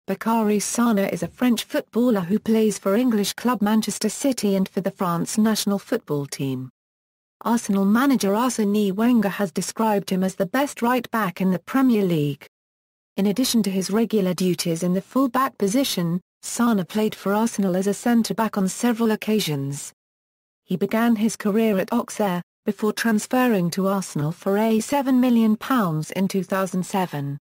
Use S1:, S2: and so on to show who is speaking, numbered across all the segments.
S1: Bakary Sagna is a French footballer who plays for English club Manchester City and for the France national football team. Arsenal manager Arsène Wenger has described him as the best right-back in the Premier League. In addition to his regular duties in the full-back position, Sagna played for Arsenal as a centre-back on several occasions. He began his career at Auxerre, before transferring to Arsenal for £7 million in 2007.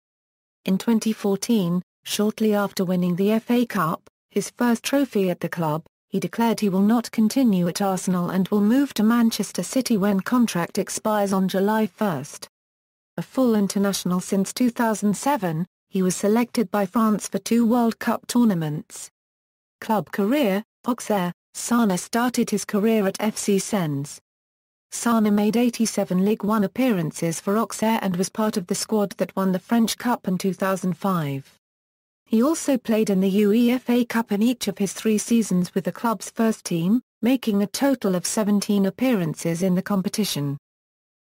S1: In 2014, shortly after winning the FA Cup, his first trophy at the club, he declared he will not continue at Arsenal and will move to Manchester City when contract expires on July 1. A full international since 2007, he was selected by France for 2 World Cup tournaments. Club career, Auxerre, Sagna started his career at FC Sens. Sagna made 87 Ligue 1 appearances for Auxerre and was part of the squad that won the French Cup in 2005. He also played in the UEFA Cup in each of his 3 seasons with the club's first team, making a total of 17 appearances in the competition.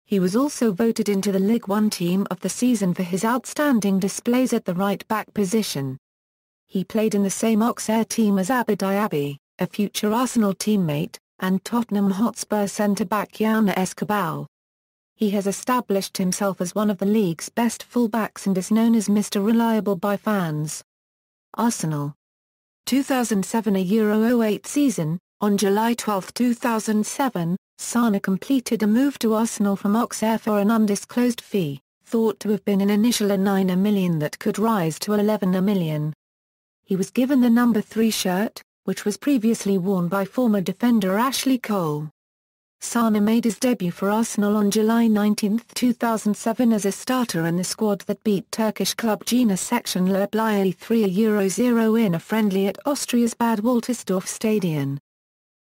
S1: He was also voted into the Ligue 1 Team of the Season for his outstanding displays at the right-back position. He played in the same Auxerre team as Abou Diaby, a future Arsenal teammate, and Tottenham Hotspur centre-back Youna Escobar. He has established himself as one of the league's best full-backs and is known as Mr. Reliable by fans. Arsenal 2007 Euro 08 season. On July 12, 2007, Sagna completed a move to Arsenal from Auxerre for an undisclosed fee, thought to have been an initial €9 million that could rise to €11 million. He was given the number 3 shirt, which was previously worn by former defender Ashley Cole. Sagna made his debut for Arsenal on July 19, 2007 as a starter in the squad that beat Turkish club Jena Section Lirblaye 3-0 in a friendly at Austria's Bad Waltersdorf Stadion.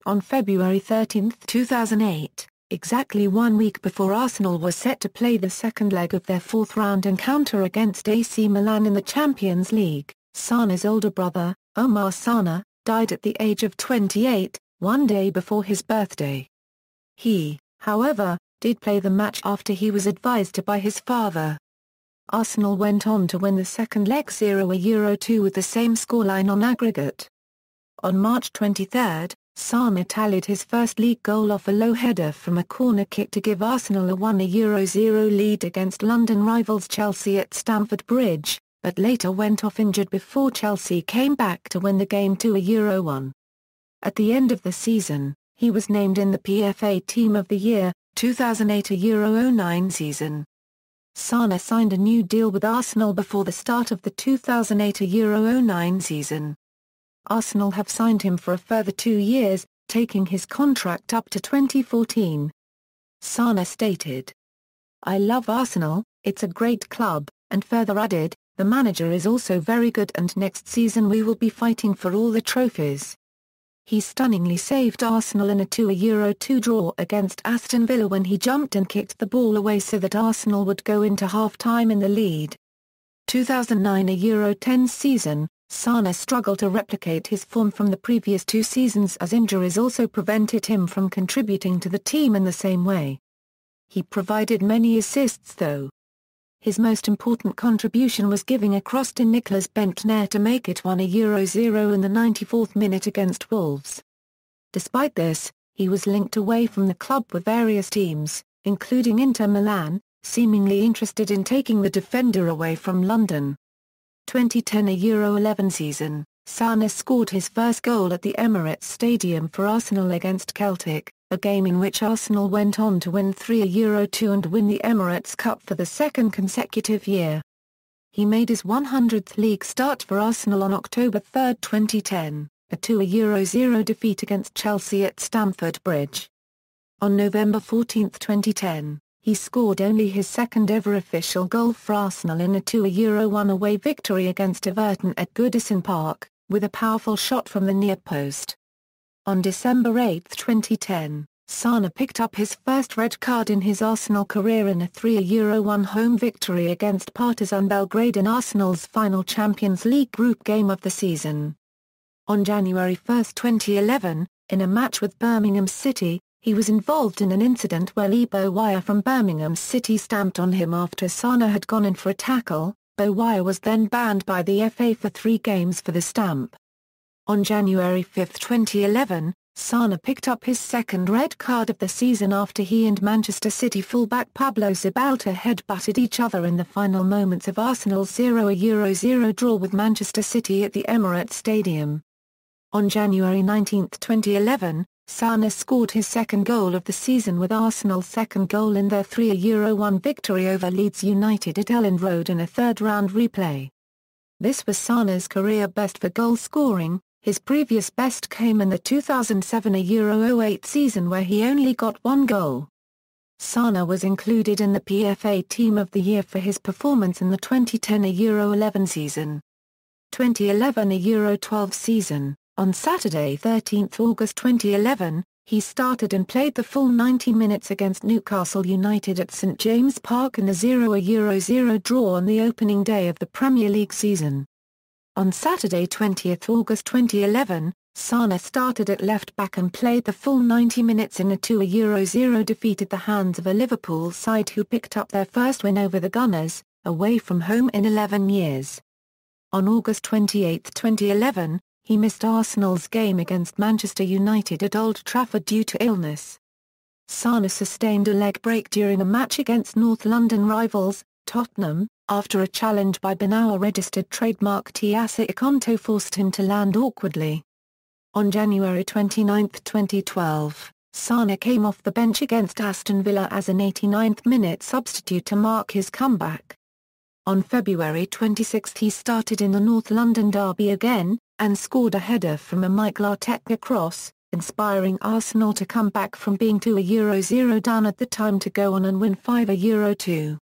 S1: On February 13, 2008, exactly 1 week before Arsenal was set to play the second leg of their 4th-round encounter against AC Milan in the Champions League, Sagna's older brother, Omar Sagna, died at the age of 28, 1 day before his birthday. He, however, did play the match after he was advised to by his father. Arsenal went on to win the second leg 0-2 with the same scoreline on aggregate. On March 23, Sagna tallied his first league goal off a low header from a corner kick to give Arsenal a 1-0 lead against London rivals Chelsea at Stamford Bridge, but later went off injured before Chelsea came back to win the game 2-1. At the end of the season, he was named in the PFA Team of the Year, 2008 Euro 09 season. Sagna signed a new deal with Arsenal before the start of the 2008 Euro 09 season. Arsenal have signed him for a further 2 years, taking his contract up to 2014. Sagna stated, "I love Arsenal, it's a great club," and further added, "The manager is also very good and next season we will be fighting for all the trophies." He stunningly saved Arsenal in a 2-2 draw against Aston Villa when he jumped and kicked the ball away so that Arsenal would go into half-time in the lead. 2009 Euro 10 season, Sagna struggled to replicate his form from the previous 2 seasons as injuries also prevented him from contributing to the team in the same way. He provided many assists though. His most important contribution was giving a cross to Nicolas Bentner to make it 1-0 in the 94th minute against Wolves. Despite this, he was linked away from the club with various teams, including Inter Milan, seemingly interested in taking the defender away from London. 2010 Euro 11 season, Sagna scored his first goal at the Emirates Stadium for Arsenal against Celtic, a game in which Arsenal went on to win 3-2 and win the Emirates Cup for the second consecutive year. He made his 100th league start for Arsenal on October 3, 2010, a 2-0 defeat against Chelsea at Stamford Bridge. On November 14, 2010, he scored only his second ever official goal for Arsenal in a 2-1 away victory against Everton at Goodison Park, with a powerful shot from the near post. On December 8, 2010, Sagna picked up his first red card in his Arsenal career in a 3-1 home victory against Partizan Belgrade in Arsenal's final Champions League group game of the season. On January 1, 2011, in a match with Birmingham City, he was involved in an incident where Lebo Wire from Birmingham City stamped on him after Sagna had gone in for a tackle, Bowyer was then banned by the FA for 3 games for the stamp. On January 5, 2011, Sana picked up his second red card of the season after he and Manchester City fullback Pablo Zabauta head-butted each other in the final moments of Arsenal's 0-0 draw with Manchester City at the Emirates Stadium. On January 19, 2011, Sana scored his second goal of the season with Arsenal's second goal in their 3-1 victory over Leeds United at Elland Road in a third-round replay. This was Sana's career best for goal scoring. His previous best came in the 2007-08 season where he only got 1 goal. Sana was included in the PFA Team of the Year for his performance in the 2010-11 season. 2011-12 season. On Saturday 13 August 2011, he started and played the full 90 minutes against Newcastle United at St James Park in the 0-0 draw on the opening day of the Premier League season. On Saturday 20 August 2011, Sana started at left-back and played the full 90 minutes in a 2-0 defeat at the hands of a Liverpool side who picked up their first win over the Gunners, away from home in 11 years. On August 28, 2011, he missed Arsenal's game against Manchester United at Old Trafford due to illness. Sana sustained a leg break during a match against North London rivals, Tottenham, after a challenge by Benoit-registered trademark Tiasse Ikonto forced him to land awkwardly. On January 29, 2012, Sana came off the bench against Aston Villa as an 89th-minute substitute to mark his comeback. On February 26 he started in the North London derby again, and scored a header from a Mikel Arteta cross, inspiring Arsenal to come back from being 2-0 down at the time to go on and win 5-2.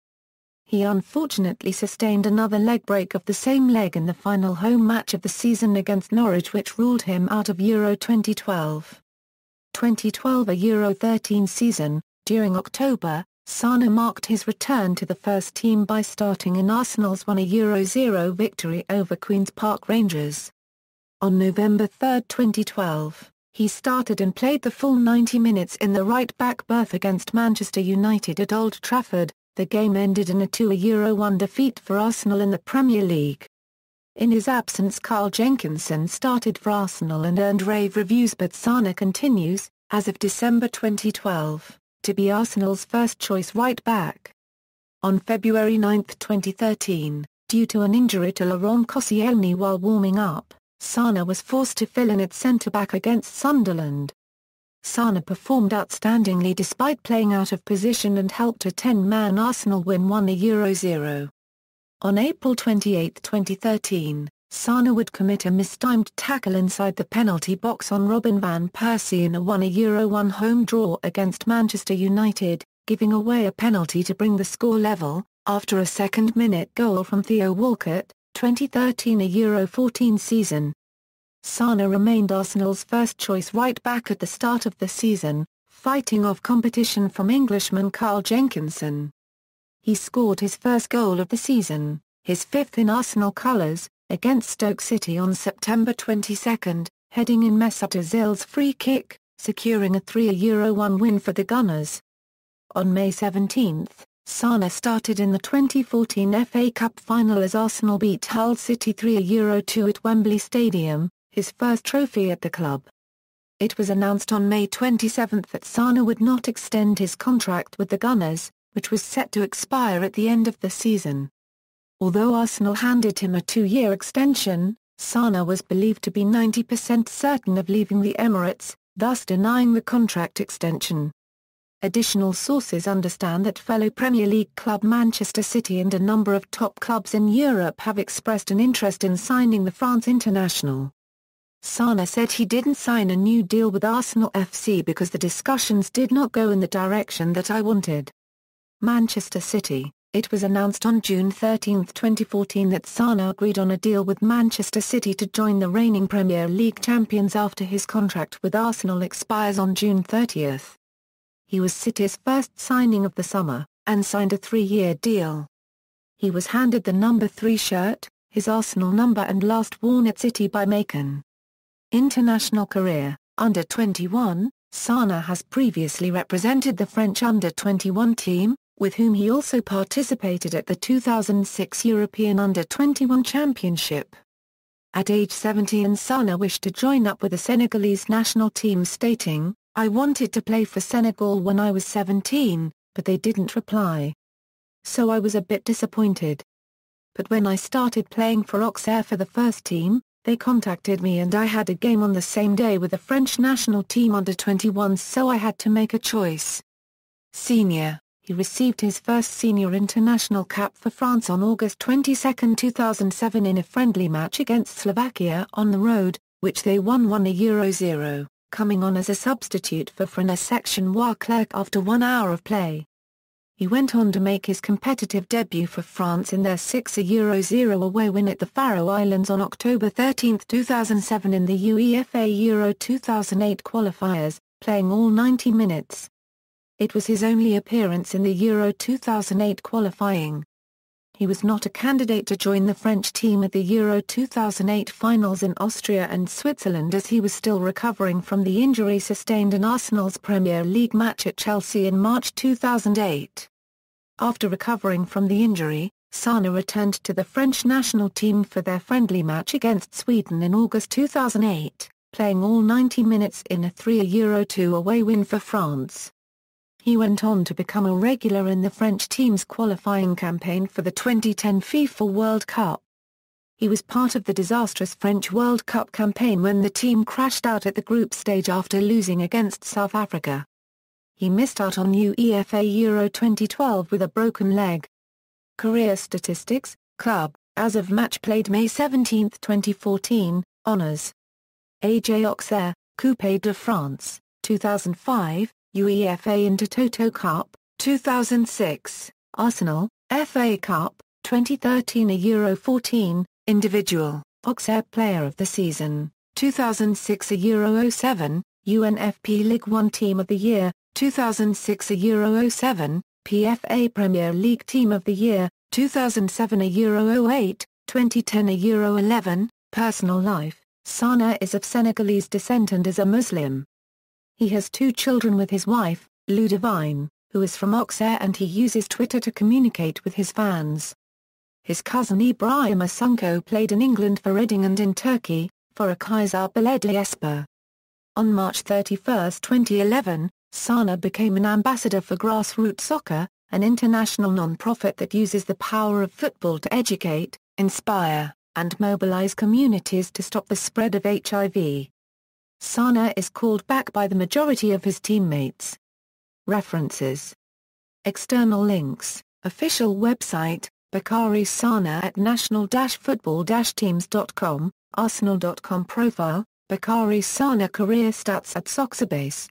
S1: He unfortunately sustained another leg break of the same leg in the final home match of the season against Norwich which ruled him out of Euro 2012. 2012-13 season. During October, Sana marked his return to the first team by starting in Arsenal's 1-0 victory over Queen's Park Rangers. On November 3, 2012, he started and played the full 90 minutes in the right-back berth against Manchester United at Old Trafford. The game ended in a 2-1 defeat for Arsenal in the Premier League. In his absence Carl Jenkinson started for Arsenal and earned rave reviews, but Sana continues, as of December 2012, to be Arsenal's first-choice right-back. On February 9, 2013, due to an injury to Laurent Koscielny while warming up, Sana was forced to fill in at centre-back against Sunderland. Sana performed outstandingly despite playing out of position and helped a 10-man Arsenal win 1-0. On April 28, 2013, Sana would commit a mistimed tackle inside the penalty box on Robin van Persie in a 1-1 home draw against Manchester United, giving away a penalty to bring the score level, after a second-minute goal from Theo Walcott. 2013-14 season. Sana remained Arsenal's first-choice right-back at the start of the season, fighting off competition from Englishman Carl Jenkinson. He scored his first goal of the season, his 5th in Arsenal colours, against Stoke City on September 22, heading in Mesut Ozil's free kick, securing a 3-1 win for the Gunners. On May 17, Sana started in the 2014 FA Cup final as Arsenal beat Hull City 3-2 at Wembley Stadium, his first trophy at the club. It was announced on May 27 that Sana would not extend his contract with the Gunners, which was set to expire at the end of the season. Although Arsenal handed him a 2-year extension, Sana was believed to be 90% certain of leaving the Emirates, thus denying the contract extension. Additional sources understand that fellow Premier League club Manchester City and a number of top clubs in Europe have expressed an interest in signing the France international. Sana said he didn't sign a new deal with Arsenal FC because the discussions did not go in the direction that I wanted. Manchester City. It was announced on June 13, 2014 that Sana agreed on a deal with Manchester City to join the reigning Premier League champions after his contract with Arsenal expires on June 30. He was City's first signing of the summer, and signed a 3-year deal. He was handed the number 3 shirt, his Arsenal number and last worn at City by Macon. International career. Under 21, Sana has previously represented the French under-21 team, with whom he also participated at the 2006 European Under-21 Championship. At age 17, Sana wished to join up with the Senegalese national team, stating, "I wanted to play for Senegal when I was 17, but they didn't reply. So I was a bit disappointed. But when I started playing for Auxerre for the first team, they contacted me and I had a game on the same day with the French national team under-21, so I had to make a choice." Senior. He received his first senior international cap for France on August 22, 2007 in a friendly match against Slovakia on the road, which they won 1-0, coming on as a substitute for Francesco Leclerc after 1 hour of play. He went on to make his competitive debut for France in their 6-0 away win at the Faroe Islands on October 13, 2007 in the UEFA Euro 2008 qualifiers, playing all 90 minutes. It was his only appearance in the Euro 2008 qualifying. He was not a candidate to join the French team at the Euro 2008 finals in Austria and Switzerland, as he was still recovering from the injury sustained in Arsenal's Premier League match at Chelsea in March 2008. After recovering from the injury, Sana returned to the French national team for their friendly match against Sweden in August 2008, playing all 90 minutes in a 3-2 away win for France. He went on to become a regular in the French team's qualifying campaign for the 2010 FIFA World Cup. He was part of the disastrous French World Cup campaign when the team crashed out at the group stage after losing against South Africa. He missed out on UEFA Euro 2012 with a broken leg. Career statistics, club, as of match played May 17, 2014, honours. AJ Auxerre, Coupe de France, 2005, UEFA Intertoto Cup, 2006, Arsenal, FA Cup, 2013 Euro 14, individual, Auxerre Player of the Season, 2006 Euro 07, UNFP Ligue 1 Team of the Year, 2006 Euro 07, PFA Premier League Team of the Year, 2007 Euro 08, 2010 Euro 11, Personal life, Sana is of Senegalese descent and is a Muslim. He has 2 children with his wife, Ludivine, who is from Auxerre, and he uses Twitter to communicate with his fans. His cousin Ibrahim Asunko played in England for Reading and in Turkey, for Akhisar Belediyespor. On March 31, 2011, Sana became an ambassador for Grassroots Soccer, an international non-profit that uses the power of football to educate, inspire, and mobilize communities to stop the spread of HIV. Sana is called back by the majority of his teammates. References. External links, official website, Bakary Sana at national-football-teams.com, arsenal.com profile, Bakary Sana career stats at Soccerbase.